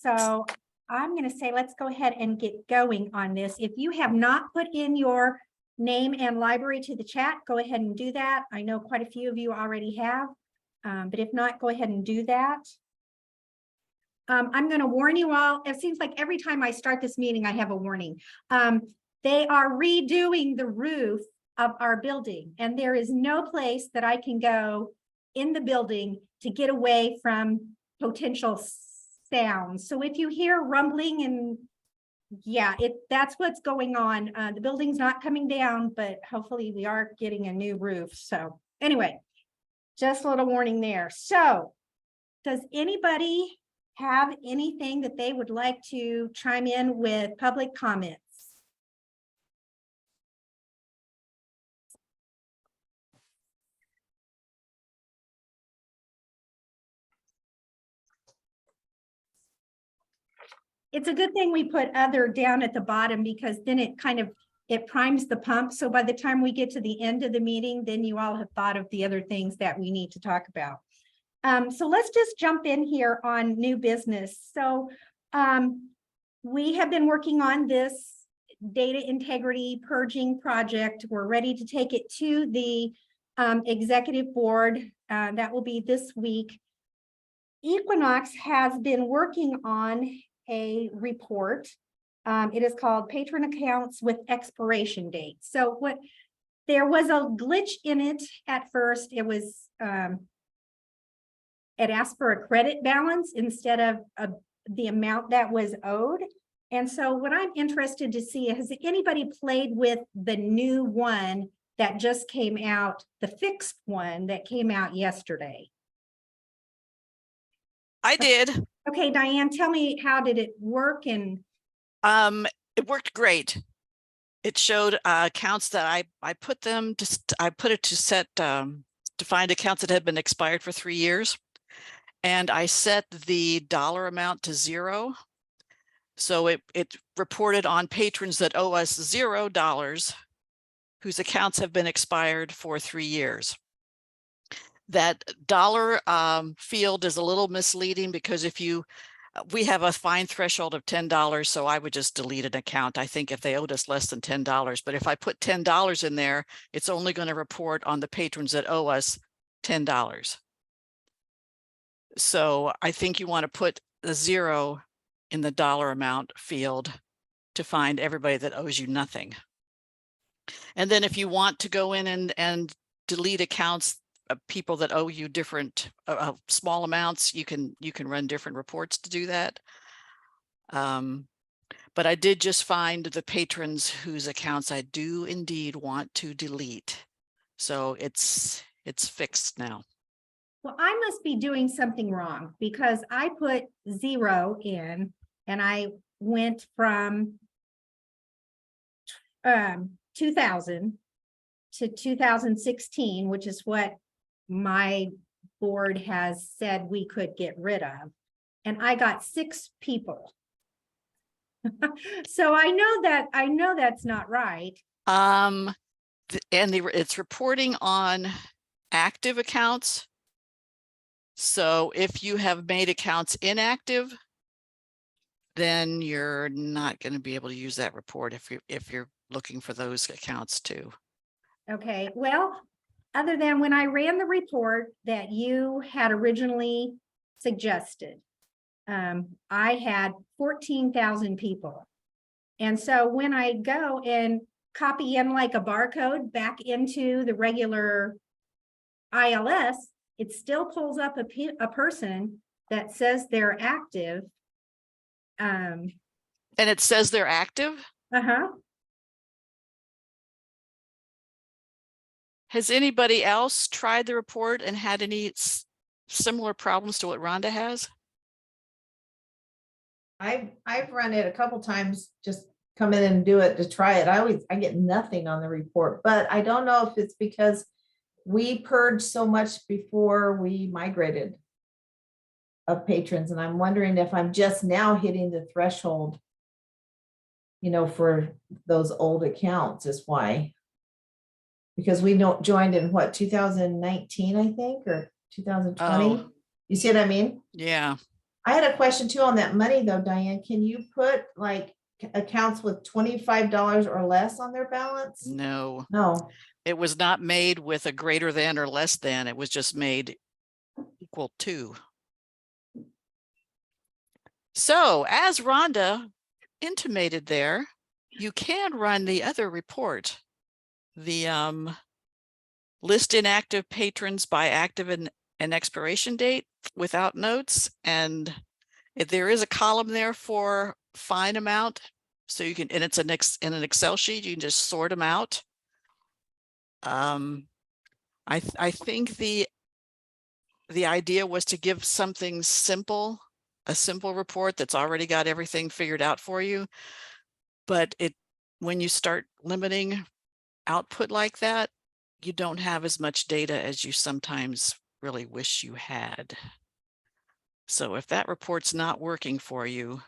So I'm going to say, let's go ahead and get going on this. If you have not put in your name and library to the chat, go ahead and do that. I know quite a few of you already have, but if not, go ahead and do that. I'm going to warn you all. It seems like every time I start this meeting, I have a warning. They are redoing the roof of our building, and there is no place that I can go in the building to get away from potential sounds. So if you hear rumbling and yeah, that's what's going on. The building's not coming down, but hopefully we are getting a new roof. So anyway, just a little warning there. So does anybody have anything that they would like to chime in with public comments? It's a good thing we put other down at the bottom, because then it primes the pump. So by the time we get to the end of the meeting, then you all have thought of the other things that we need to talk about. So let's just jump in here on new business. So we have been working on this data integrity purging project. We're ready to take it to the executive board. That will be this week. Equinox has been working on a report. It is called Patron Accounts with Expiration Date. So there was a glitch in it at first. It was it asked for a credit balance instead of the amount that was owed. And so what I'm interested to see, has anybody played with the new one that just came out, the fixed one that came out yesterday? I did. Okay, Diane, tell me, how did it work? And it worked great. It showed accounts that I put them to, I put it to set to find accounts that had been expired for 3 years. And I set the dollar amount to 0. So it reported on patrons that owe us $0 whose accounts have been expired for 3 years. That dollar field is a little misleading, because if we have a fine threshold of $10, so I would just delete an account, I think, if they owed us less than $10. But if I put $10 in there, it's only going to report on the patrons that owe us $10. So I think you want to put the 0 in the dollar amount field to find everybody that owes you nothing. And then if you want to go in and delete accounts of people that owe you different small amounts, you can run different reports to do that. But I did just find the patrons whose accounts I do indeed want to delete. So it's fixed now. well, I must be doing something wrong, because I put 0 in and I went from 2000 to 2016, which is what my board has said we could get rid of. And I got 6 people. So I know that's not right. And it's reporting on active accounts. So if you have made accounts inactive, then you're not going to be able to use that report if you're looking for those accounts too. Okay, well, other than when I ran the report that you had originally suggested, I had 14,000 people. And so when I go and copy in like a barcode back into the regular ILS, it still pulls up a person that says they're active. And it says they're active? Uh-huh. Has anybody else tried the report and had any similar problems to what Rhonda has? I've run it a couple times, just come in and do it to try it. I get nothing on the report, but I don't know if it's because we purged so much before we migrated of patrons. And I'm wondering if I'm just now hitting the threshold, for those old accounts is why. Because we joined in what, 2019, I think, or 2020. Oh. You see what I mean? Yeah. I had a question too on that money though, Diane. Can you put like accounts with $25 or less on their balance? No, No. it was not made with a greater than or less than. It was just made equal to. So as Rhonda intimated there, you can run the other report. The list inactive patrons by active and expiration date without notes. And if there is a column there for fine amount, so you can, and it's in an Excel sheet, you can just sort them out. I think the idea was to give something simple, a simple report that's already got everything figured out for you. But when you start limiting output like that, you don't have as much data as you sometimes really wish you had. So if that report's not working for you,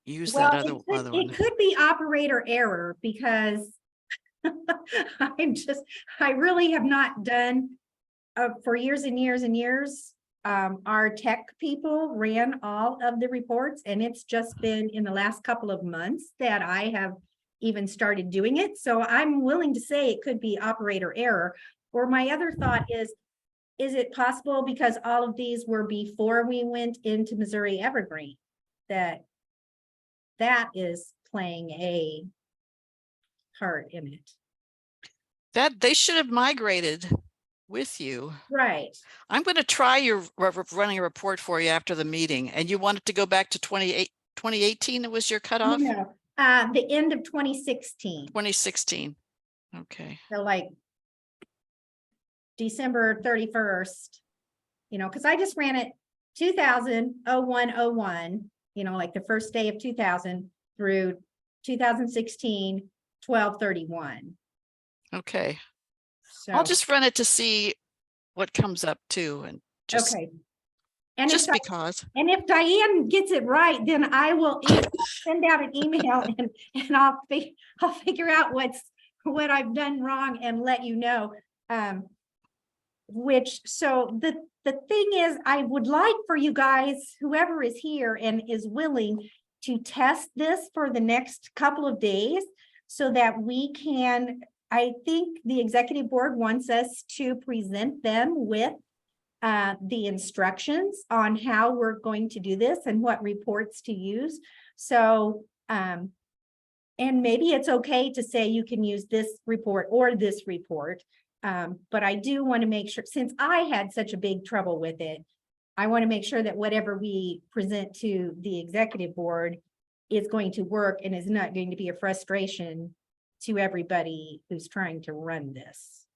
use that other one. It could be operator error because I really have not done for years and years and years. Our tech people ran all of the reports, and it's just been in the last couple of months that I have even started doing it. So I'm willing to say it could be operator error. Or my other thought is it possible because all of these were before we went into Missouri Evergreen that is playing a part in it? That they should have migrated with you. Right. I'm going to try your running a report for you after the meeting. And you want it to go back to 2018, it was your cutoff? No, the end of 2016. 2016. Okay. So like December 31st, because I just ran it 2000, 01, like the first day of 2000 through 2016, 12/31. Okay. So I'll just run it to see what comes up too. And just, okay. And just because. And if Diane gets it right, then I will send out an email and I'll figure out what I've done wrong and let you know. So the thing is, I would like for you guys, whoever is here and is willing to test this for the next couple of days so that we can, I think the executive board wants us to present them with the instructions on how we're going to do this and what reports to use. So, and maybe it's okay to say you can use this report or this report. But I do want to make sure, since I had such a big trouble with it, I want to make sure that whatever we present to the executive board is going to work and is not going to be a frustration to everybody who's trying to run this.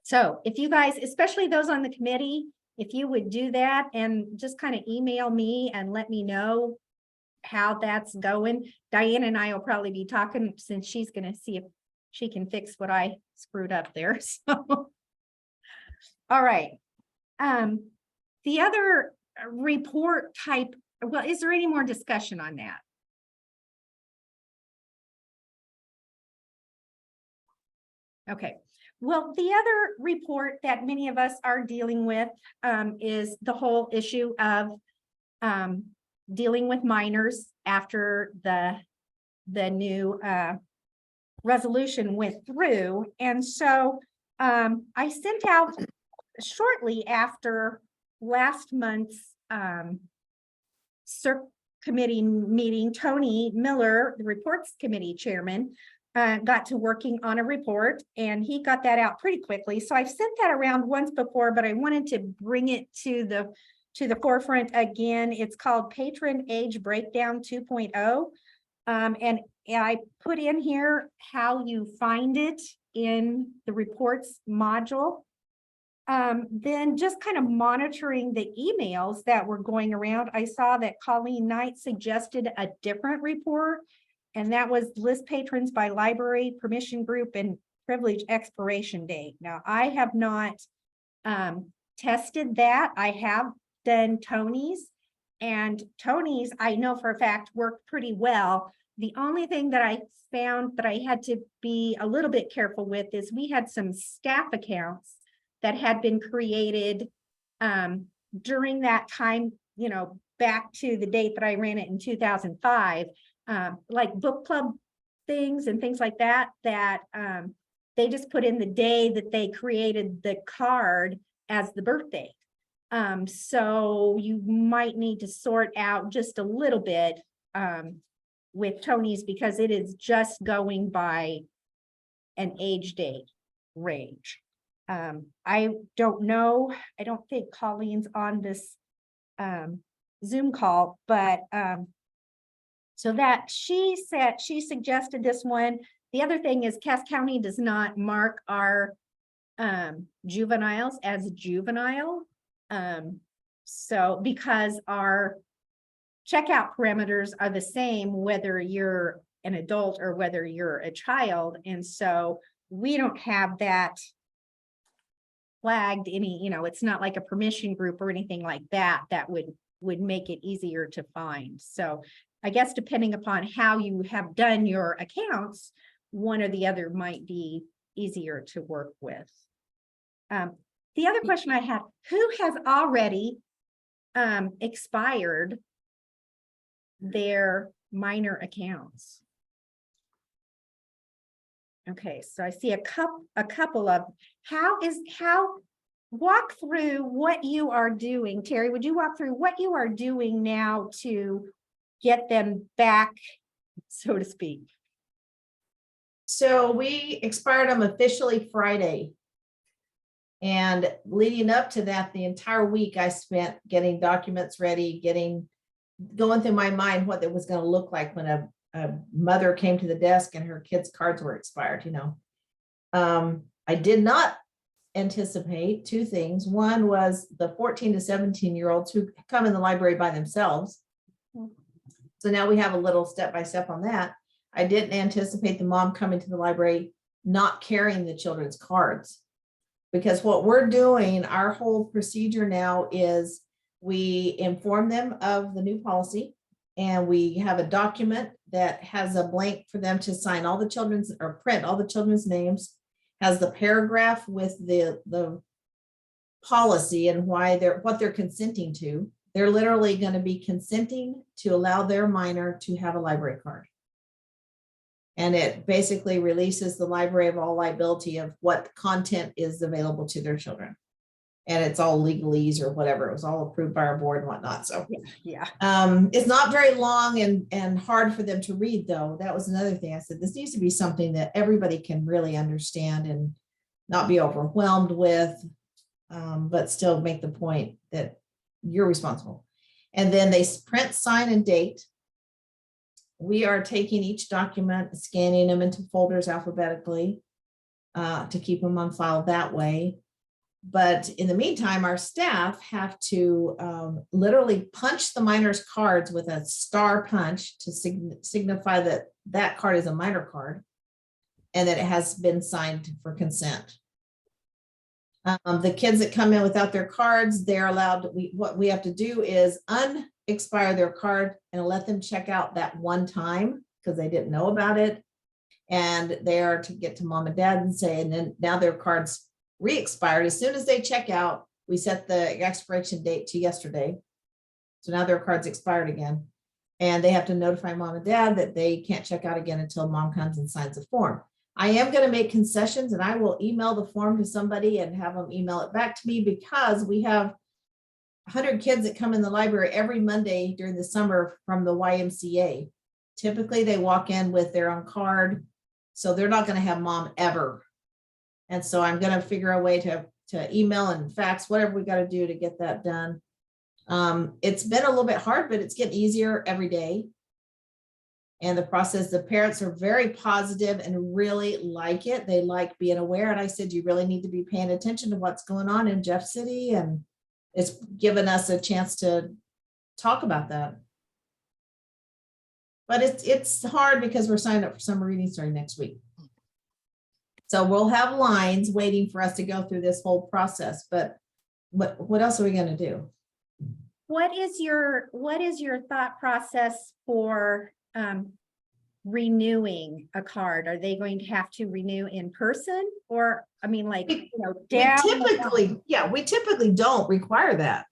So if you guys, especially those on the committee, if you would do that and just kind of email me and let me know how that's going. Diane and I will probably be talking since she's going to see if she can fix what I screwed up there. So, all right. The other report type, well, is there any more discussion on that? Okay. Well, the other report that many of us are dealing with is the whole issue of dealing with minors after the new resolution went through. And so I sent out shortly after last month's CERC committee meeting, Tony Miller, the reports committee chairman, got to working on a report and he got that out pretty quickly. So I've sent that around once before, but I wanted to bring it to the forefront again. It's called Patron Age Breakdown 2.0. And I put in here how you find it in the reports module. Then just kind of monitoring the emails that were going around. I saw that Colleen Knight suggested a different report, and that was list patrons by library, permission group, and privilege expiration date. Now, I have not tested that. I have done Tony's, and Tony's, I know for a fact, worked pretty well. The only thing that I found that I had to be a little bit careful with is we had some staff accounts that had been created during that time you know, back to the date that I ran it in 2005, like book club things and things like that, they just put in the day that they created the card as the birthday. So you might need to sort out just a little bit with Tony's, because it is just going by an age date range. I don't know. I don't think Colleen's on this Zoom call, but so that she suggested this one. The other thing is Cass County does not mark our juveniles as juvenile. So because our checkout parameters are the same, whether you're an adult or whether you're a child. And so we don't have that flagged any, it's not like a permission group or anything like that, that would make it easier to find. So I guess depending upon how you have done your accounts, one or the other might be easier to work with. The other question I had, who has already expired their minor accounts? Okay, so I see a couple of, walk through what you are doing. Terry, would you walk through what you are doing now to get them back, so to speak? So we expired them officially Friday. And leading up to that, the entire week I spent getting documents ready, going through my mind what it was going to look like when a mother came to the desk and her kids' cards were expired, I did not anticipate two things. One was the 14 to 17-year-olds who come in the library by themselves. So now we have a little step-by-step on that. I didn't anticipate the mom coming to the library not carrying the children's cards. Because what we're doing, our whole procedure now is we inform them of the new policy, and we have a document that has a blank for them to sign all the children's, or print all the children's names, has the paragraph with the policy and what they're consenting to. They're literally going to be consenting to allow their minor to have a library card. And it basically releases the library of all liability of what content is available to their children. And it's all legalese or whatever. It was all approved by our board and whatnot. So yeah. It's not very long and hard for them to read, though. That was another thing I said, this needs to be something that everybody can really understand and not be overwhelmed with, but still make the point that you're responsible. And then they print, sign, and date. We are taking each document, scanning them into folders alphabetically to keep them on file that way. But in the meantime, our staff have to literally punch the minor's cards with a star punch to signify that that card is a minor card and that it has been signed for consent. The kids that come in without their cards, they're allowed, what we have to do is expire their card and let them check out that one time because they didn't know about it. And they are to get to mom and dad and say, and then now their cards re-expired. As soon as they check out, we set the expiration date to yesterday. So now their card's expired again. And they have to notify mom and dad that they can't check out again until mom comes and signs a form. I am going to make concessions, and I will email the form to somebody and have them email it back to me, because we have 100 kids that come in the library every Monday during the summer from the YMCA. Typically, they walk in with their own card, so they're not going to have mom ever. And so I'm going to figure a way to email and fax, whatever we got to do to get that done. It's been a little bit hard, but it's getting easier every day. And the process, the parents are very positive and really like it. They like being aware. And I said, you really need to be paying attention to what's going on in Jeff City. And it's given us a chance to talk about that. But it's hard because we're signed up for summer reading starting next week. So we'll have lines waiting for us to go through this whole process. But what else are we going to do? What is your thought process for renewing a card? Are they going to have to renew in person, or I mean, like, We typically don't require that.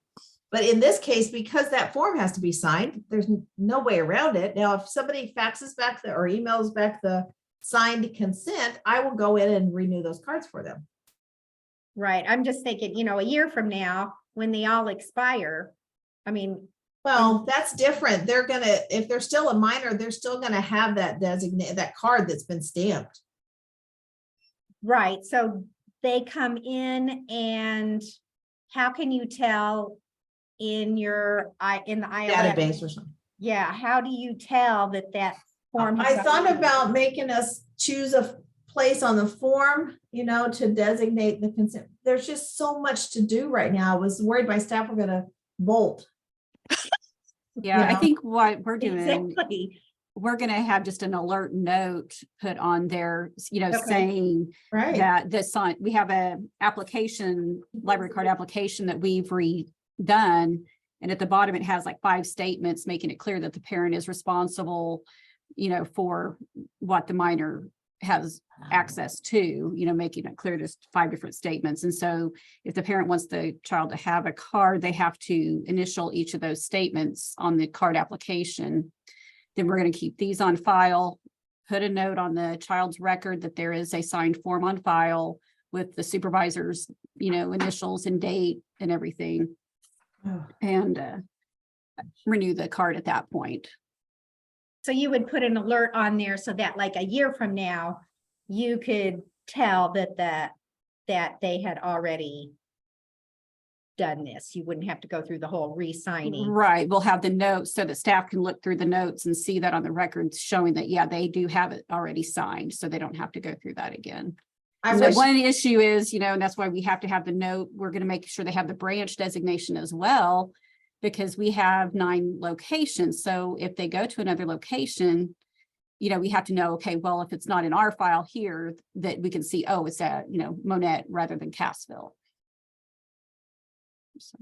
But in this case, because that form has to be signed, there's no way around it. Now, if somebody faxes back or emails back the signed consent, I will go in and renew those cards for them. Right, I'm just thinking, a year from now, when they all expire, I mean, Well, that's different. They're gonna, if they're still a minor, they're still gonna have that that card that's been stamped. right, so they come in and how can you tell in in the ILS? Database or something. Yeah, how do you tell that form? has I thought already- about making us choose a place on the form, to designate the consent. There's just so much to do right now. I was worried my staff were gonna bolt. Yeah, I know? think what we're doing, Exactly, we're gonna have just an alert note put on there, Okay. saying Right. that the sign, we have a application, library card application that we've redone. And at the bottom, it has like 5 statements, making it clear that the parent is responsible, for what the minor has access to, making it clear there's 5 different statements. And so if the parent wants the child to have a card, they have to initial each of those statements on the card application. Then we're going to keep these on file, put a note on the child's record that there is a signed form on file with the supervisor's, initials and date and everything, Oh. and renew the card at that point. so you would put an alert on there so that like a year from now, you could tell that they had already done this. You wouldn't have to go through the whole re-signing. Right, we'll have the notes so that staff can look through the notes and see that on the records showing that, yeah, they do have it already signed, so they don't have to go through that again. I So wish, one issue is, and that's why we have to have the note, we're gonna make sure they have the branch designation as well, because we have 9 locations. So if they go to another location, we have to know, okay, well, if it's not in our file here, that we can see, oh, it's at, Monette rather than Cassville. So,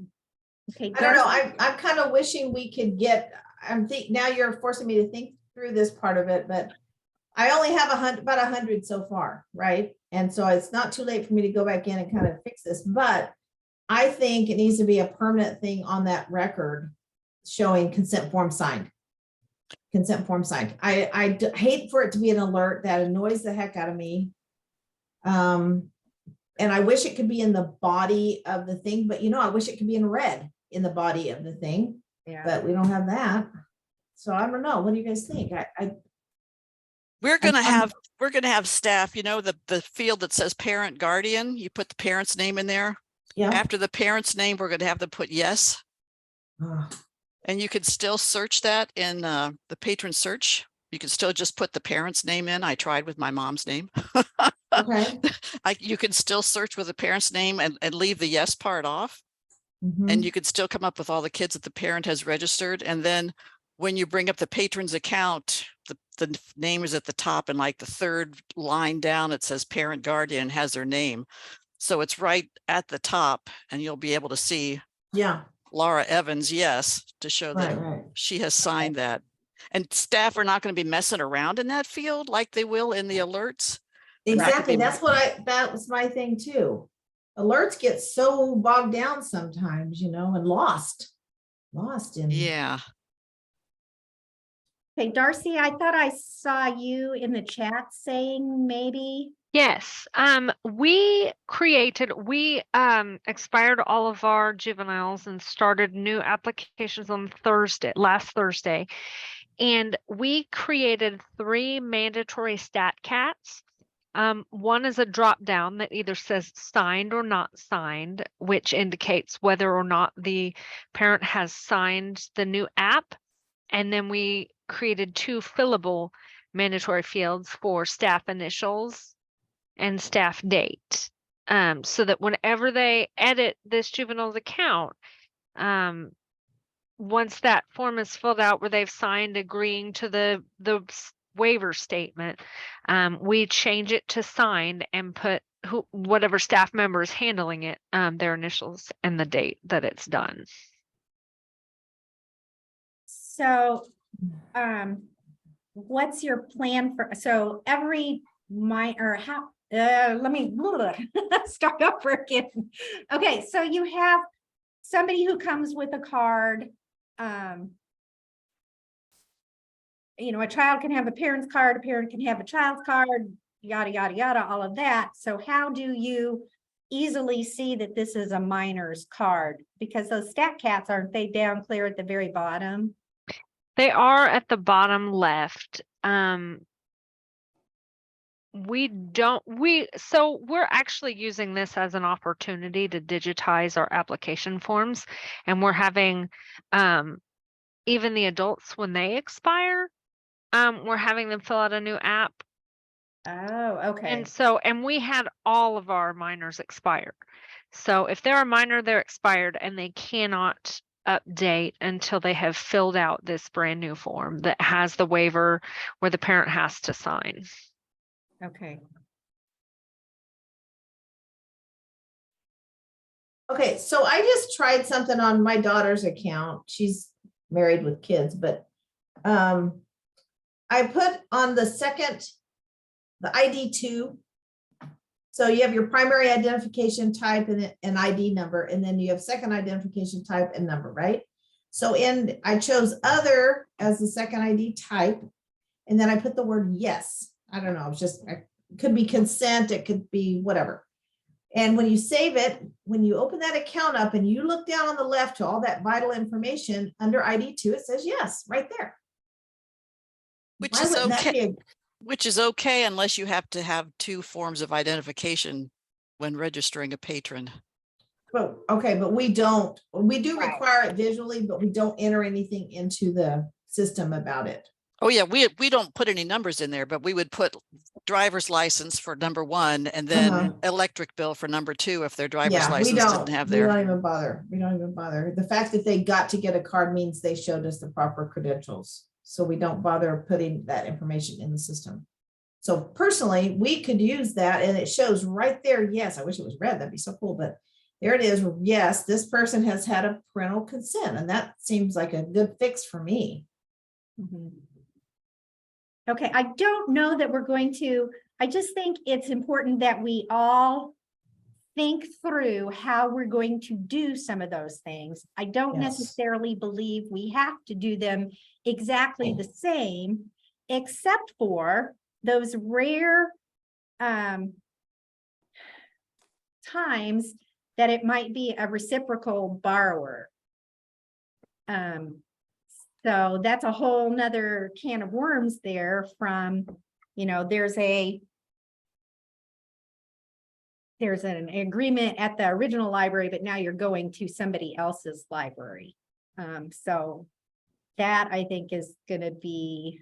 Okay. I don't know, Darcy? I'm kind of wishing we could get, now you're forcing me to think through this part of it, but I only have about 100 so far, right? And so it's not too late for me to go back in and kind of fix this, but I think it needs to be a permanent thing on that record showing consent form signed. Consent form signed. I hate for it to be an alert. That annoys the heck out of me. And I wish it could be in the body of the thing, but I wish it could be in red in the body of the thing, Yeah. but we don't have that. So I don't know. What do you guys think? We're gonna I'm- have staff, the field that says parent guardian, you put the parent's name in there. Yeah. After the parent's name, we're gonna have them put yes. Ugh. And you could still search that in the patron search. You can still just put the parent's name in. I tried with my mom's name. Okay. You can still search with the parent's name and leave the yes part off. Mhm. And you could still come up with all the kids that the parent has registered. And then when you bring up the patron's account, the name is at the top, and like the 3rd line down, it says parent guardian has their name. So it's right at the top, and you'll be able to see Yeah. Laura Evans, yes, to show that Right. she has signed that. And staff are not going to be messing around in that field like they will in the alerts. Exactly. Right. That was my thing too. Alerts get so bogged down sometimes, and lost in. Yeah. Okay, Darcy, I thought I saw you in the chat saying maybe. Yes, we expired all of our juveniles and started new applications on last Thursday. And we created 3 mandatory stat cats. One is a drop down that either says signed or not signed, which indicates whether or not the parent has signed the new app. And then we created 2 fillable mandatory fields for staff initials and staff date, so that whenever they edit this juvenile's account, once that form is filled out where they've signed agreeing to the waiver statement, we change it to signed and put whatever staff member is handling it, their initials and the date that it's done. So, what's your plan so every let me start over again. Okay, so you have somebody who comes with a card, a child can have a parent's card, a parent can have a child's card, yada, yada, yada, all of that. So how do you easily see that this is a minor's card? Because those stat cats, aren't they down clear at the very bottom? They are at the bottom left. So we're actually using this as an opportunity to digitize our application forms, and we're having even the adults, when they expire, we're having them fill out a new app. Oh, okay. And we had all of our minors expire. So if they're a minor, they're expired and they cannot update until they have filled out this brand new form that has the waiver where the parent has to sign. Okay. Okay, so I just tried something on my daughter's account. She's married with kids, but I put on the second, the ID 2. So you have your primary identification type and an ID number, and then you have second identification type and number, right? So I chose other as the second ID type, and then I put the word yes. I don't know, it's just, it could be consent, it could be whatever. And when you save it, when you open that account up and you look down on the left to all that vital information under ID 2, it says yes, right there. Which Why is wouldn't that okay. be Which is okay unless you have to have 2 forms of identification when registering a patron. but we don't, we do Right. require it visually, but we don't enter anything into the system about it. Oh yeah, we don't put any numbers in there, but we would put driver's license for number 1 and then Uh-huh. electric bill for number 2 if their driver's Yeah, we license don't, didn't have we their. don't even bother. We don't even bother. The fact that they got to get a card means they showed us the proper credentials. So we don't bother putting that information in the system. So personally, we could use that and it shows right there. Yes, I wish it was red. That'd be so cool, but there it is. Yes, this person has had a parental consent, and that seems like a good fix for me. Mhm. Okay, I don't know that we're going to, I just think it's important that we all think through how we're going to do some of those things. I don't Yes. necessarily believe we have to do them exactly the same, except for those rare times that it might be a reciprocal borrower. So that's a whole nother can of worms there from, there's an agreement at the original library, but now you're going to somebody else's library. So that I think is going to be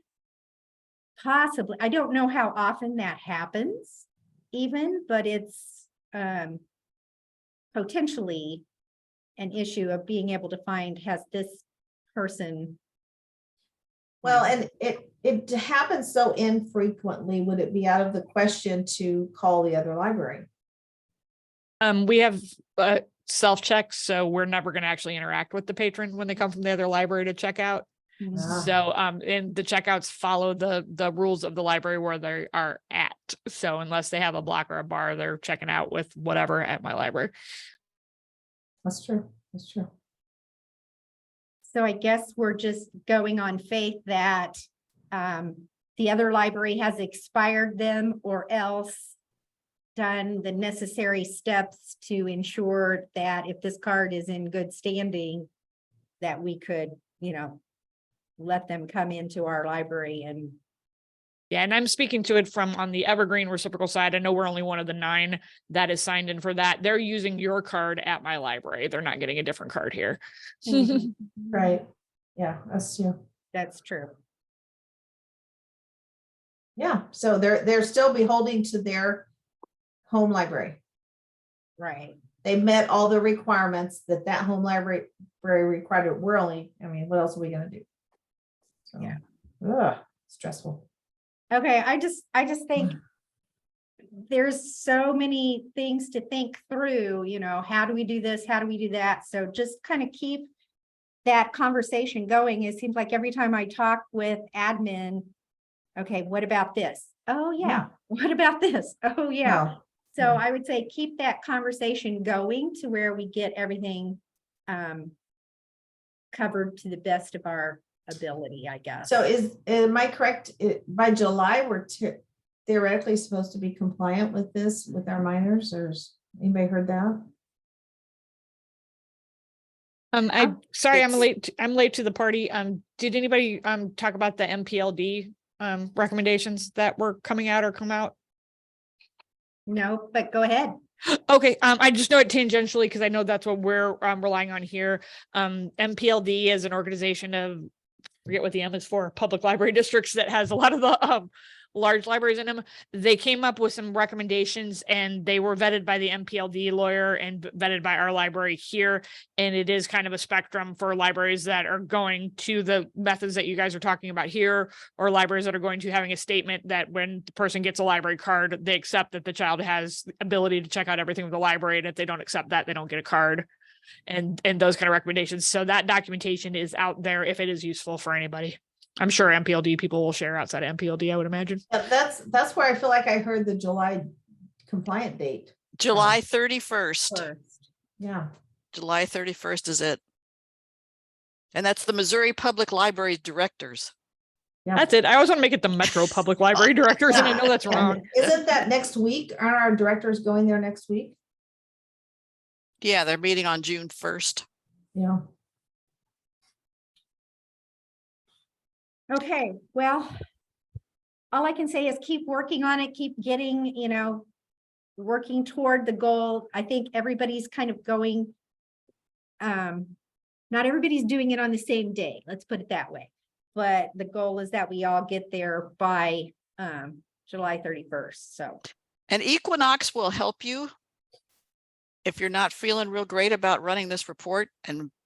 possibly, I don't know how often that happens even, but it's potentially an issue of being able to find, has this person. Well, and it happens so infrequently. Would it be out of the question to call the other library? We have self-checks, so we're never going to actually interact with the patron when they come from the other library to check out. Ah. So, and the checkouts follow the rules of the library where they are at. So unless they have a block or a bar, they're checking out with whatever at my library. That's true. That's true. So I guess we're just going on faith that the other library has expired them or else done the necessary steps to ensure that if this card is in good standing, that we could, let them come into our library and. Yeah, and I'm speaking to it from on the Evergreen reciprocal side. I know we're only one of the 9 that is signed in for that. They're using your card at my library. They're not getting a different card here. Right. Yeah, that's true. That's true. Yeah, so they're still beholding to their home library. Right. They met all the requirements that home library required. We're only, what else are we gonna do? So, Yeah. Ugh, stressful. Okay, I just think there's so many things to think through, how do we do this? How do we do that? So just kind of keep that conversation going. It seems like every time I talk with admin, okay, what about this? Oh yeah. What about this? Oh yeah. No. So I would say keep that conversation going to where we get everything covered to the best of our ability, I guess. So am I correct? By July, we're theoretically supposed to be compliant with this, with our minors, or anybody heard that? Sorry, I'm it's- late to the party. Did anybody, talk about the MPLD, recommendations that were coming out or come out? No, but go ahead. Okay, I just know it tangentially because I know that's what we're relying on here. MPLD is an organization of, forget what the M is for, public library districts that has a lot of the large libraries in them. They came up with some recommendations and they were vetted by the MPLD lawyer and vetted by our library here. And it is kind of a spectrum for libraries that are going to the methods that you guys are talking about here, or libraries that are going to having a statement that when the person gets a library card, they accept that the child has ability to check out everything with the library. And if they don't accept that, they don't get a card. And those kind of recommendations. So that documentation is out there if it is useful for anybody. I'm sure MPLD people will share outside of MPLD, I would imagine. Yeah, that's where I feel like I heard the July compliant date. July 31st. First. Yeah. July 31st is it. And that's the Missouri Public Library Directors. Yeah. That's it. I always want to make it the Metro Public Library Directors, and I know that's And wrong. Isn't that next week? Aren't our directors going there next week? Yeah, they're meeting on June 1st. Yeah. Okay, well, all I can say is keep working on it, keep getting, working toward the goal. I think everybody's kind of going, not everybody's doing it on the same day, let's put it that way. But the goal is that we all get there by July 31st, so. And Equinox will help you if you're not feeling real great about running this report,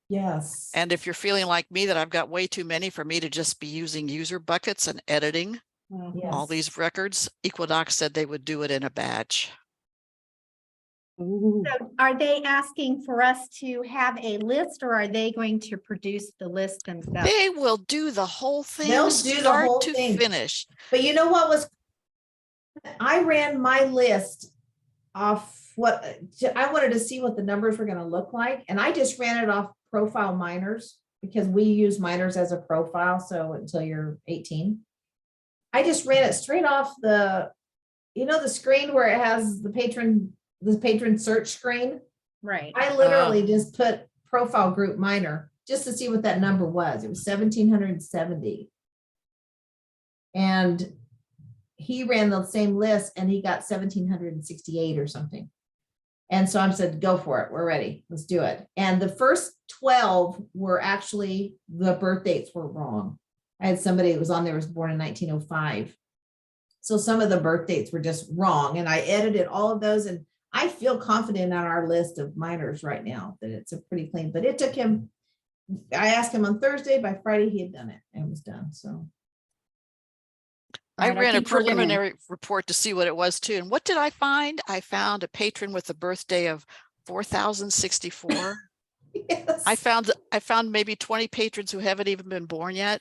Yes. and if you're feeling like me that I've got way too many for me to just be using user buckets and editing all Yes. these records, Equinox said they would do it in a batch. So are they asking for us to have a list, or are they going to produce the list themselves? They will do the whole thing, They'll do the start whole to thing. finish. But you know what was, I ran my list off what, I wanted to see what the numbers were gonna look like, and I just ran it off profile minors, because we use minors as a profile, so until you're 18. I just ran it straight off the screen where it has the patron search screen. Right. I literally just put profile group minor just to see what that number was. It was 1,770. And he ran the same list and he got 1,768 or something. And so I said, go for it. We're ready. Let's do it. And the first 12 were actually, the birth dates were wrong. I had somebody that was on there was born in 1905. So some of the birth dates were just wrong. And I edited all of those. And I feel confident on our list of minors right now that it's a pretty clean, but it took him, I asked him on Thursday, by Friday he had done it and was done. So. I Right, I ran a think we're gonna- preliminary report to see what it was too. And what did I find? I found a patron with a birthday of 4,064. Yes. I found maybe 20 patrons who haven't even been born yet.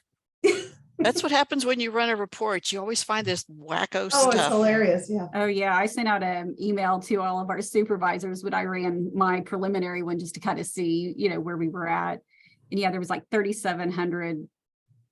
That's what happens when you run a report. You always find this wacko Oh, it's stuff. hilarious. Yeah. Oh, yeah, I sent out an email to all of our supervisors when I ran my preliminary one, just to kind of see, where we were at. And yeah, there was like 3,700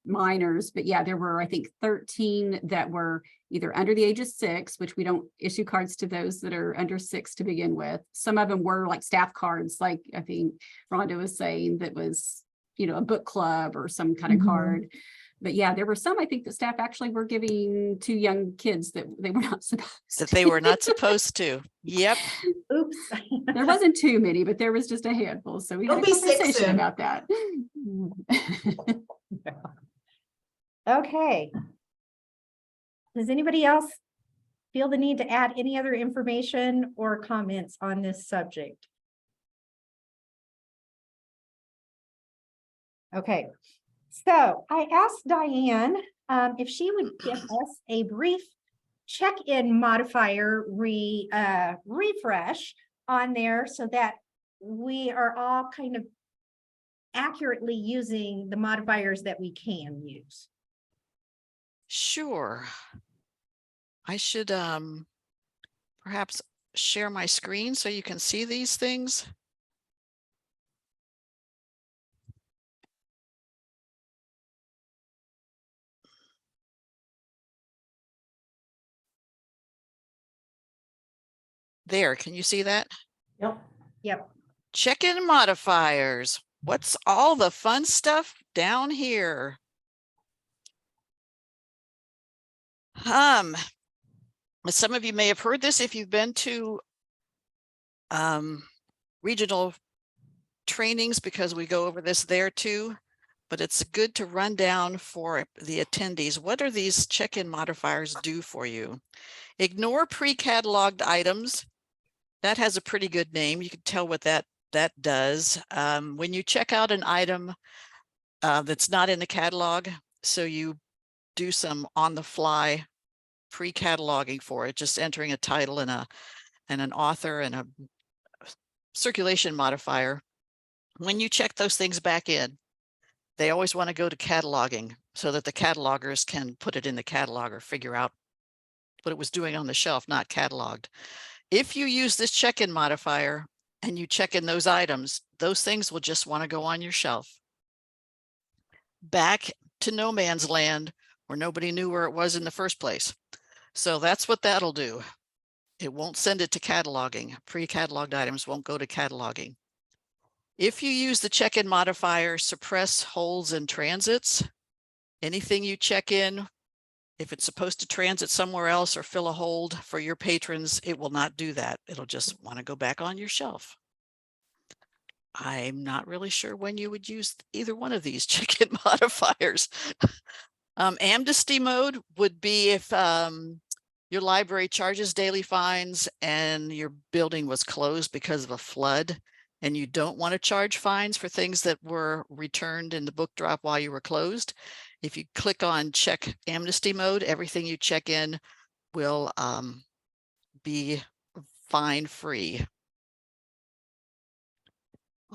minors, but yeah, there were, I think, 13 that were either under the age of 6, which we don't issue cards to those that are under 6 to begin with. Some of them were like staff cards, like I think Rhonda was saying, that was, a book club or some kind of Mhm. card. But yeah, there were some, I think, the staff actually were giving to young kids that they were not supposed That to. they were not supposed to. Yep. Oops. There wasn't too many, but there was just a handful. So we had Don't a be sick conversation soon. about that. Okay. Does anybody else feel the need to add any other information or comments on this subject? Okay, so I asked Diane if she would give us a brief check-in modifier refresh on there so that we are all kind of accurately using the modifiers that we can use. Sure. I should perhaps share my screen so you can see these things. There, can you see that? Yep. Yep. Check-in modifiers. What's all the fun stuff down here? Some of you may have heard this if you've been to regional trainings, because we go over this there too, but it's good to run down for the attendees. What do these check-in modifiers do for you? Ignore pre-cataloged items. That has a pretty good name. You can tell what that does. When you check out an item that's not in the catalog, so you do some on the fly pre-cataloging for it, just entering a title and an author and a circulation modifier. When you check those things back in, they always want to go to cataloging so that the catalogers can put it in the catalog or figure out what it was doing on the shelf, not cataloged. If you use this check-in modifier and you check in those items, those things will just want to go on your shelf. Back to no man's land where nobody knew where it was in the first place. So that's what that'll do. It won't send it to cataloging. Pre-cataloged items won't go to cataloging. If you use the check-in modifier, suppress holds and transits, anything you check in, if it's supposed to transit somewhere else or fill a hold for your patrons, it will not do that. It'll just want to go back on your shelf. I'm not really sure when you would use either one of these check-in modifiers. Amnesty mode would be if your library charges daily fines and your building was closed because of a flood, and you don't want to charge fines for things that were returned in the book drop while you were closed. If you click on check amnesty mode, everything you check in will be fine free.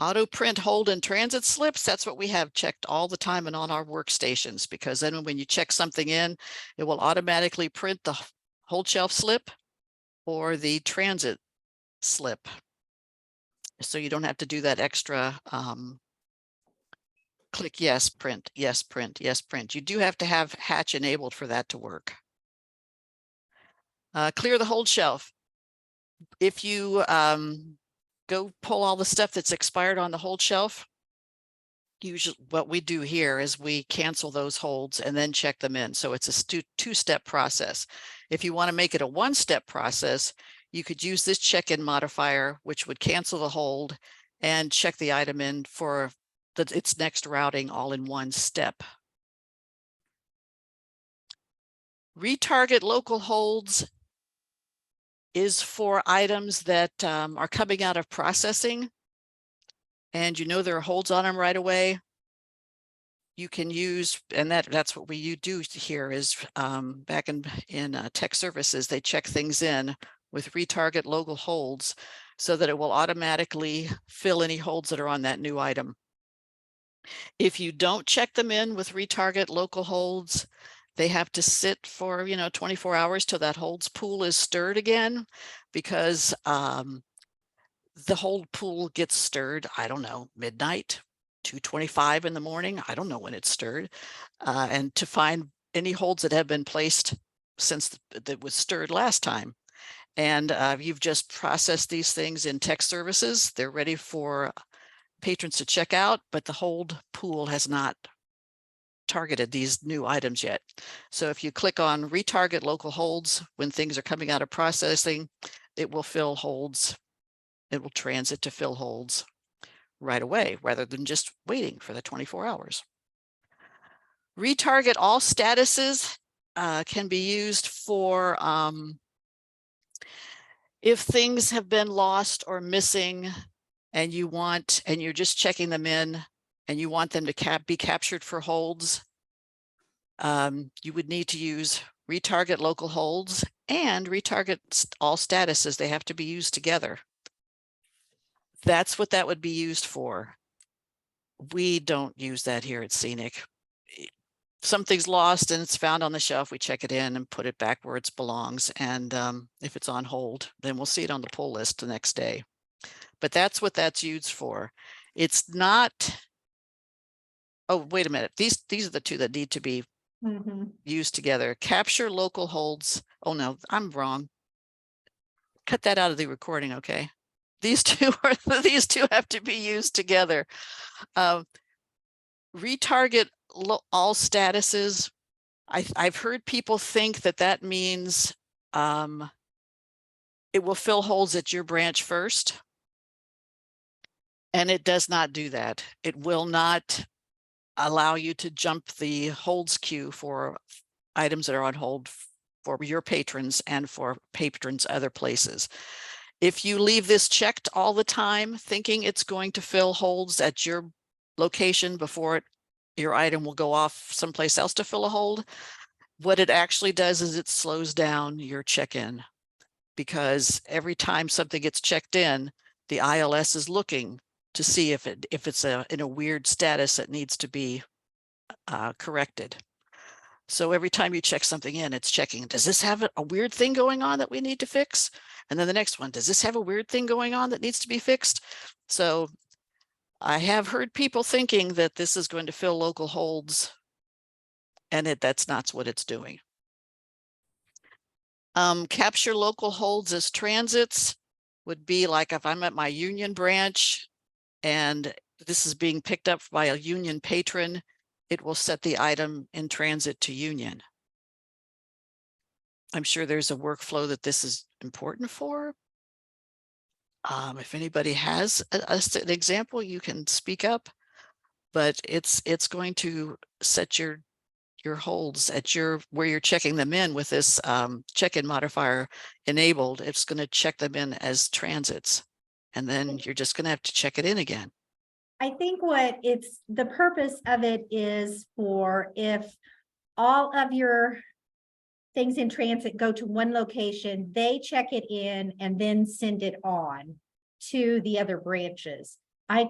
Auto print hold and transit slips, that's what we have checked all the time and on our workstations, because then when you check something in, it will automatically print the hold shelf slip or the transit slip. So you don't have to do that extra click yes, print, yes, print, yes, print. You do have to have Hatch enabled for that to work. Clear the hold shelf. If you go pull all the stuff that's expired on the hold shelf, usually what we do here is we cancel those holds and then check them in. So it's a two-step process. If you want to make it a one-step process, you could use this check-in modifier, which would cancel the hold and check the item in for its next routing all in one step. Retarget local holds is for items that are coming out of processing and you know there are holds on them right away. You can use, and that's what we do here is back in tech services, they check things in with retarget local holds so that it will automatically fill any holds that are on that new item. If you don't check them in with retarget local holds, they have to sit for 24 hours till that holds pool is stirred again, because the hold pool gets stirred, I don't know, midnight, 2:25 in the morning. I don't know when it's stirred. And to find any holds that have been placed since that was stirred last time. And you've just processed these things in tech services. They're ready for patrons to check out, but the hold pool has not targeted these new items yet. So if you click on retarget local holds, when things are coming out of processing, it will fill holds. It will transit to fill holds right away rather than just waiting for the 24 hours. Retarget all statuses can be used for if things have been lost or missing and you're just checking them in and you want them to be captured for holds, you would need to use retarget local holds and retarget all statuses. They have to be used together. That's what that would be used for. We don't use that here at Scenic. Something's lost and it's found on the shelf, we check it in and put it back where it belongs. And if it's on hold, then we'll see it on the pull list the next day. But that's what that's used for. It's not, oh, wait a minute. These are the two that need to be used together. Capture local holds. Oh no, I'm wrong. cut that out of the recording, okay? These two are, these two have to be used together. Retarget all statuses. I've heard people think that that means it will fill holes at your branch first. And it does not do that. It will not allow you to jump the holds queue for items that are on hold for your patrons and for patrons other places. If you leave this checked all the time, thinking it's going to fill holds at your location before your item will go off someplace else to fill a hold, what it actually does is it slows down your check-in, because every time something gets checked in, the ILS is looking to see if it's in a weird status that needs to be corrected. So every time you check something in, it's checking, does this have a weird thing going on that we need to fix? And then the next one, does this have a weird thing going on that needs to be fixed? So I have heard people thinking that this is going to fill local holds, and that's not what it's doing. Capture local holds as transits would be like if I'm at my Union branch and this is being picked up by a Union patron, it will set the item in transit to Union. I'm sure there's a workflow that this is important for. If anybody has an example, you can speak up, but it's going to set your holds at where you're checking them in with this check-in modifier enabled. It's going to check them in as transits, and then you're just going to have to check it in again. I think the purpose of it is for if all of your things in transit go to one location, they check it in and then send it on to the other branches. I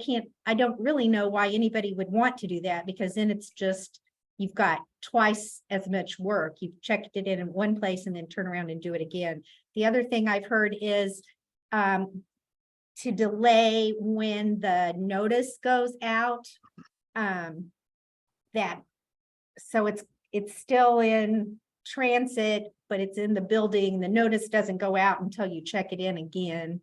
don't really know why anybody would want to do that, because then it's just, you've got twice as much work. You've checked it in one place and then turn around and do it again. The other thing I've heard is to delay when the notice goes out. So it's still in transit, but it's in the building. The notice doesn't go out until you check it in again.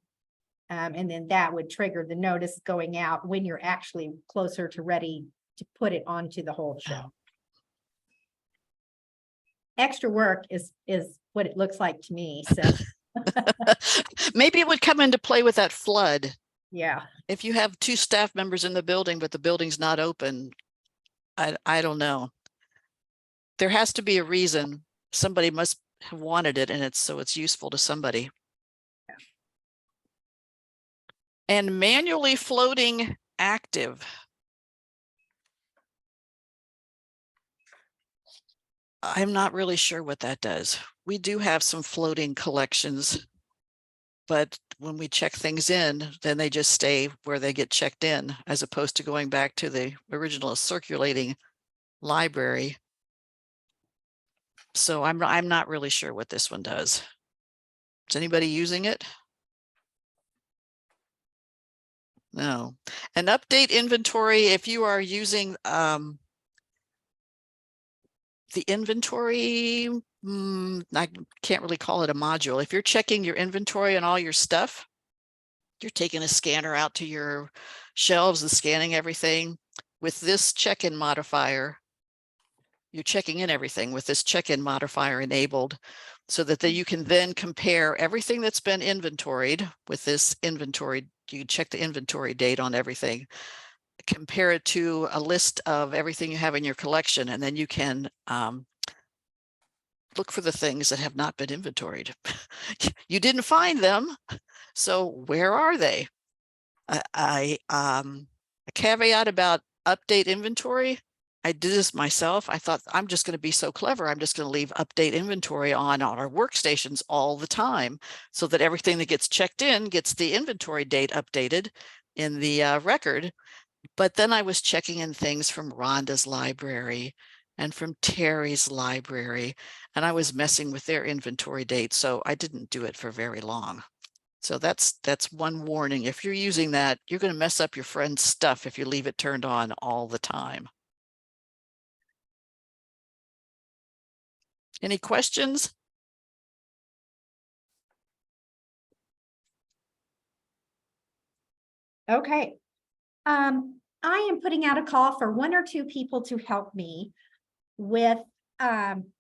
And then that would trigger the notice going out when you're actually closer to ready to put it onto the hold shelf. Extra work is what it looks like to me. So maybe it would come into play with that flood. yeah. If you have 2 staff members in the building, but the building's not open, I don't know. There has to be a reason. Somebody must have wanted it, and it's useful to somebody. Yeah. And manually floating active. I'm not really sure what that does. We do have some floating collections, but when we check things in, then they just stay where they get checked in, as opposed to going back to the original circulating library. So I'm not really sure what this one does. Is anybody using it? No. An update inventory, if you are using the inventory, I can't really call it a module. If you're checking your inventory and all your stuff, you're taking a scanner out to your shelves and scanning everything. With this check-in modifier, you're checking in everything with this check-in modifier enabled, so that you can then compare everything that's been inventoried with this inventory. You check the inventory date on everything, compare it to a list of everything you have in your collection, and then you can look for the things that have not been inventoried. You didn't find them, so where are they? A caveat about update inventory. I did this myself. I thought, I'm just going to be so clever. I'm just going to leave update inventory on our workstations all the time, so that everything that gets checked in gets the inventory date updated in the record. But then I was checking in things from Rhonda's library and from Terry's library, and I was messing with their inventory date. So I didn't do it for very long. So that's one warning. If you're using that, you're going to mess up your friend's stuff if you leave it turned on all the time. Any questions? Okay. I am putting out a call for 1 or 2 people to help me with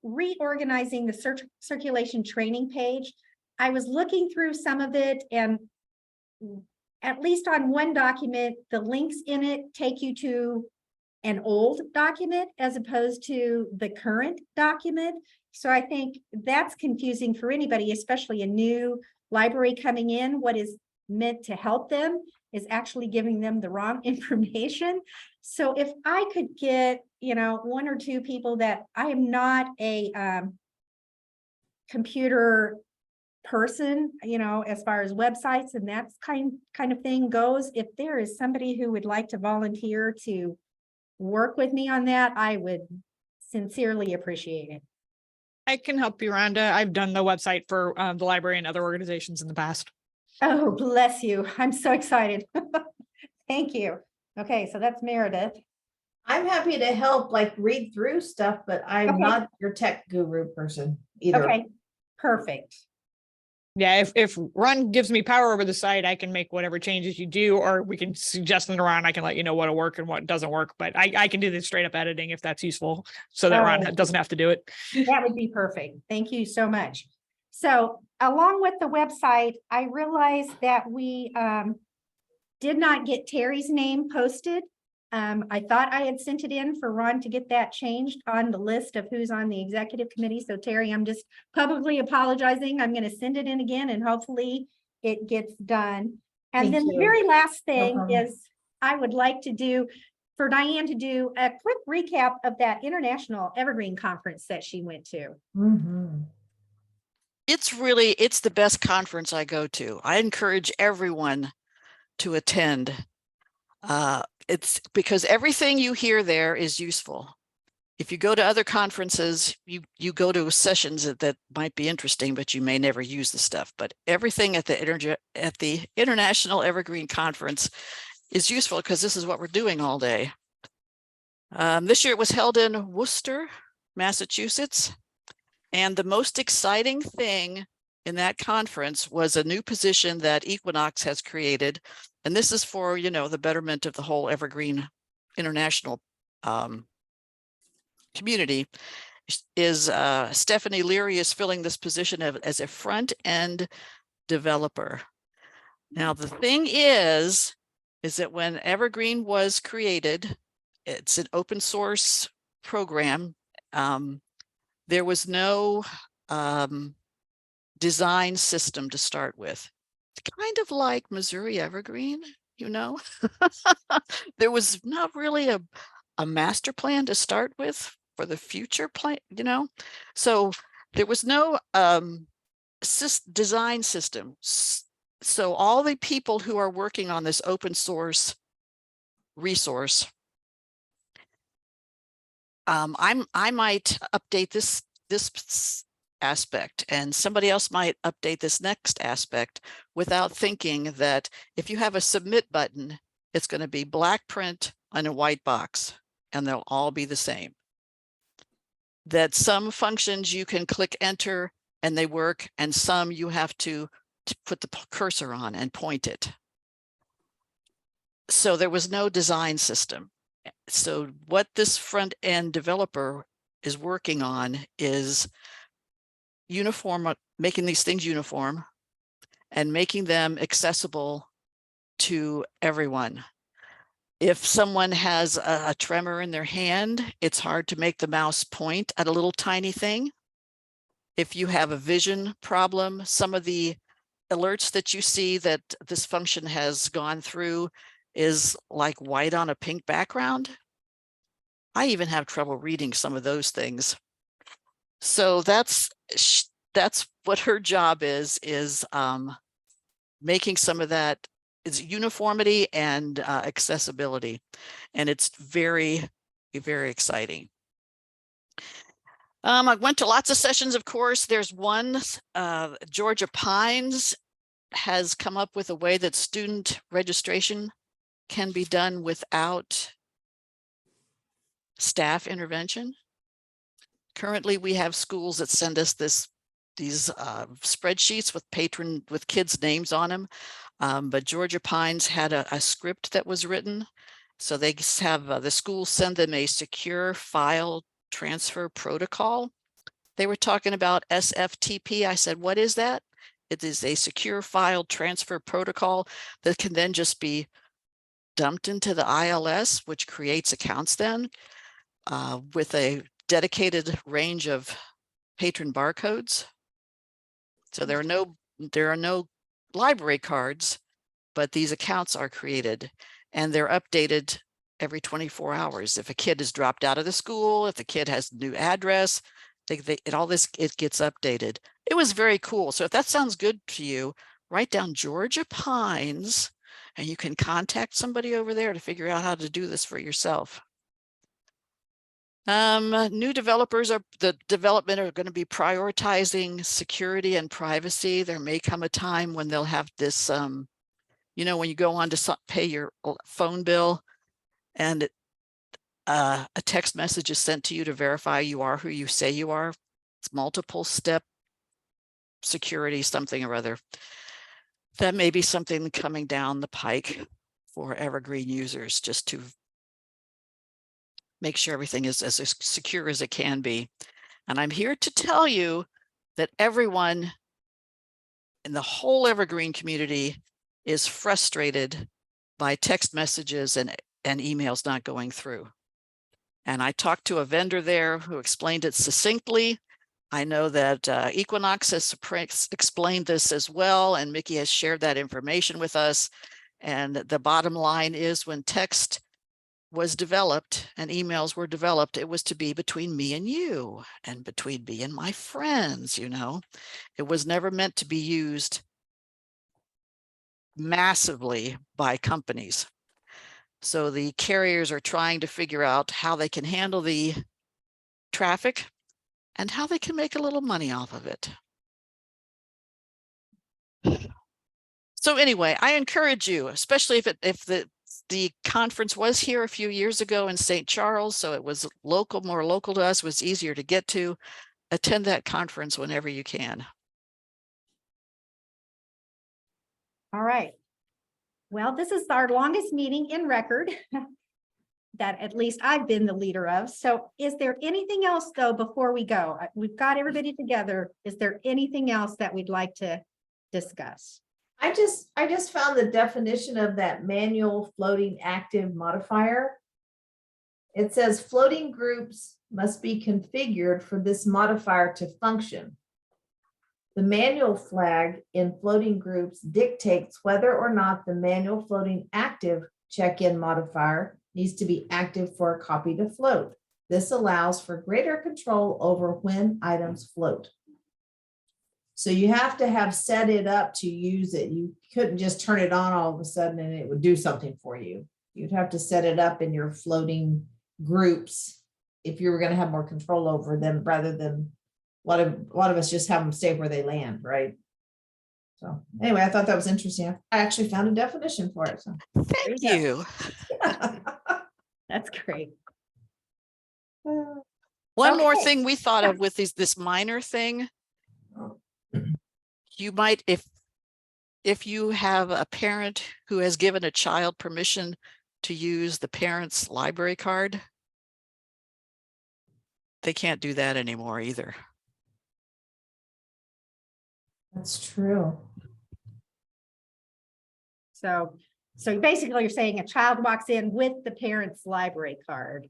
reorganizing the circulation training page. I was looking through some of it, and at least on one document, the links in it take you to an old document as opposed to the current document. So I think that's confusing for anybody, especially a new library coming in. What is meant to help them is actually giving them the wrong information. So if I could get, 1 or 2 people that I am not a computer person, as far as websites and that kind of thing goes, if there is somebody who would like to volunteer to work with me on that, I would sincerely appreciate it. I can help you, Rhonda. I've done the website for the library and other organizations in the past. Oh, bless you. I'm so excited. Thank you. Okay, so that's Meredith. I'm happy to help, like read through stuff, but I'm Okay. not your tech guru person either. Okay, perfect. Yeah, if Ron gives me power over the site, I can make whatever changes you do, or we can suggest them around. I can let you know what'll work and what doesn't work, but I can do this straight up editing if that's useful, so that Ron Oh. doesn't have to do it. That would be perfect. Thank you so much. So along with the website, I realized that we did not get Terry's name posted. I thought I had sent it in for Ron to get that changed on the list of who's on the executive committee. So Terry, I'm just publicly apologizing. I'm going to send it in again and hopefully it gets done. And Thank then the you. very last thing problem. is I would like to do for Diane to do a quick recap of that International Evergreen Conference that she went to. Mhm. It's the best conference I go to. I encourage everyone to attend. It's because everything you hear there is useful. If you go to other conferences, you go to sessions that might be interesting, but you may never use the stuff. But everything at the International Evergreen Conference is useful because this is what we're doing all day. This year it was held in Worcester, Massachusetts. And the most exciting thing in that conference was a new position that Equinox has created. And this is for, the betterment of the whole Evergreen International community. Is Stephanie Leary is filling this position as a front-end developer. Now, the thing is that when Evergreen was created, it's an open source program. There was no design system to start with. It's kind of like Missouri Evergreen, there was not really a master plan to start with for the future plan, so there was no design system. So all the people who are working on this open source resource, I might update this aspect and somebody else might update this next aspect without thinking that if you have a submit button, it's going to be black print on a white box and they'll all be the same. That some functions you can click enter and they work, and some you have to put the cursor on and point it. So there was no design system. So what this front end developer is working on is making these things uniform and making them accessible to everyone. If someone has a tremor in their hand, it's hard to make the mouse point at a little tiny thing. If you have a vision problem, some of the alerts that you see that this function has gone through is like white on a pink background. I even have trouble reading some of those things. So that's what her job is making some of that is uniformity and accessibility. And it's very, very exciting. I went to lots of sessions, of course. There's one, Georgia Pines has come up with a way that student registration can be done without staff intervention. Currently, we have schools that send us these spreadsheets with kids' names on them. But Georgia Pines had a script that was written. So they have the school send them a secure file transfer protocol. They were talking about SFTP. I said, what is that? It is a secure file transfer protocol that can then just be dumped into the ILS, which creates accounts then with a dedicated range of patron barcodes. So there are no library cards, but these accounts are created and they're updated every 24 hours. If a kid has dropped out of the school, if the kid has a new address, it gets updated. It was very cool. So if that sounds good to you, write down Georgia Pines and you can contact somebody over there to figure out how to do this for yourself. New developers the development are going to be prioritizing security and privacy. There may come a time when they'll have this, you know, when you go on to pay your phone bill and a text message is sent to you to verify you are who you say you are. It's multiple step security, something or other. That may be something coming down the pike for Evergreen users, just to make sure everything is as secure as it can be. And I'm here to tell you that everyone in the whole Evergreen community is frustrated by text messages and emails not going through. And I talked to a vendor there who explained it succinctly. I know that Equinox has explained this as well, and Mickey has shared that information with us. And the bottom line is, when text was developed and emails were developed, it was to be between me and you and between me and my friends, you know. It was never meant to be used massively by companies. So the carriers are trying to figure out how they can handle the traffic and how they can make a little money off of it. So anyway, I encourage you, especially if the conference was here a few years ago in St. Charles, so it was local, more local to us, was easier to get to. Attend that conference whenever you can. All right. Well, this is our longest meeting in record that at least I've been the leader of. So is there anything else though, before we go? We've got everybody together. Is there anything else that we'd like to discuss? I just found the definition of that manual floating active modifier. It says floating groups must be configured for this modifier to function. The manual flag in floating groups dictates whether or not the manual floating active check-in modifier needs to be active for a copy to float. This allows for greater control over when items float. So you have to have set it up to use it. You couldn't just turn it on all of a sudden and it would do something for you. You'd have to set it up in your floating groups if you were going to have more control over them, rather than a lot of us just have them stay where they land, right? So anyway, I thought that was interesting. I actually found a definition for it. So. Thank you. That's great. One more Okay. thing we thought of with this minor thing. You might, if you have a parent who has given a child permission to use the parent's library card, they can't do that anymore either. That's true. So basically you're saying a child walks in with the parent's library card.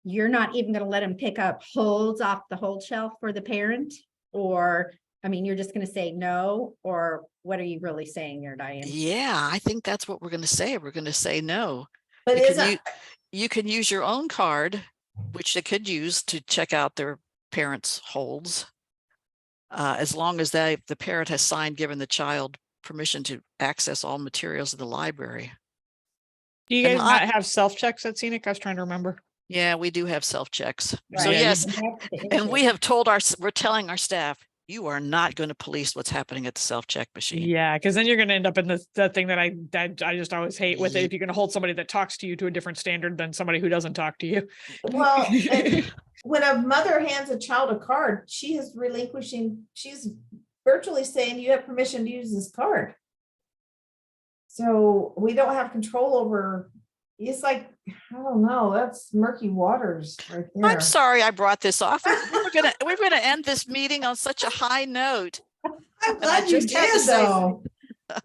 You're not even going to let them pick up holds off the hold shelf for the parent? Or, I mean, you're just going to say no? Or what are you really saying there, Diane? Yeah, I think that's what we're going to say. We're going to say no. But You can use your own card, which they could use to check out their parents' holds, as long as the parent has signed giving the child permission to access all materials in the library. Do you And guys not have self-checks at Scenic? I was trying to remember. Yeah, we do have self-checks. So Right. yes, That's the and issue. we have we're telling our staff, you are not going to police what's happening at the self-check machine. Yeah, because then you're going to end up in that thing that I just always hate with it. Ye- If you're going to hold somebody that talks to you to a different standard than somebody who doesn't talk to you. well, and when a mother hands a child a card, she's virtually saying you have permission to use this card. So we don't have control over, it's like, I don't know, that's murky waters right there. I'm sorry I brought this off. We're gonna end this meeting on such a high note. I'm And I glad you just had to did, say- though.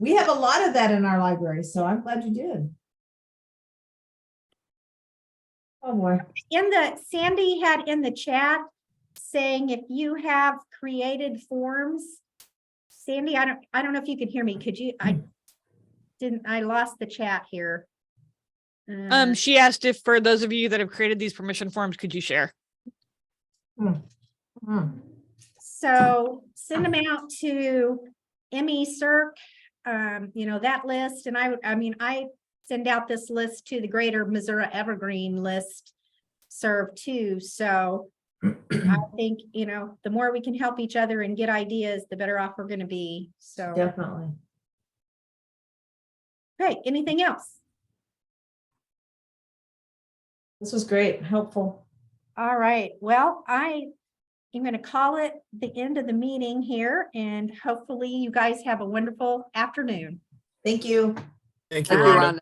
We have a lot of that in our library, so I'm glad you did. Oh, boy. Sandy had in the chat saying if you have created forms. Sandy, I don't know if you could hear me. Could you, I lost the chat here. She asked if for those of you that have created these permission forms, could you share? Hmm. So send them out to Emmy Cirque, that list. And I send out this list to the Greater Missouri Evergreen list serve too. So I think, the more we can help each other and get ideas, the better off we're going to be. So, Definitely. okay, anything else? This was great, helpful. All right. Well, I am going to call it the end of the meeting here, and hopefully you guys have a wonderful afternoon. Thank you. Thank you, Bye. Rhonda.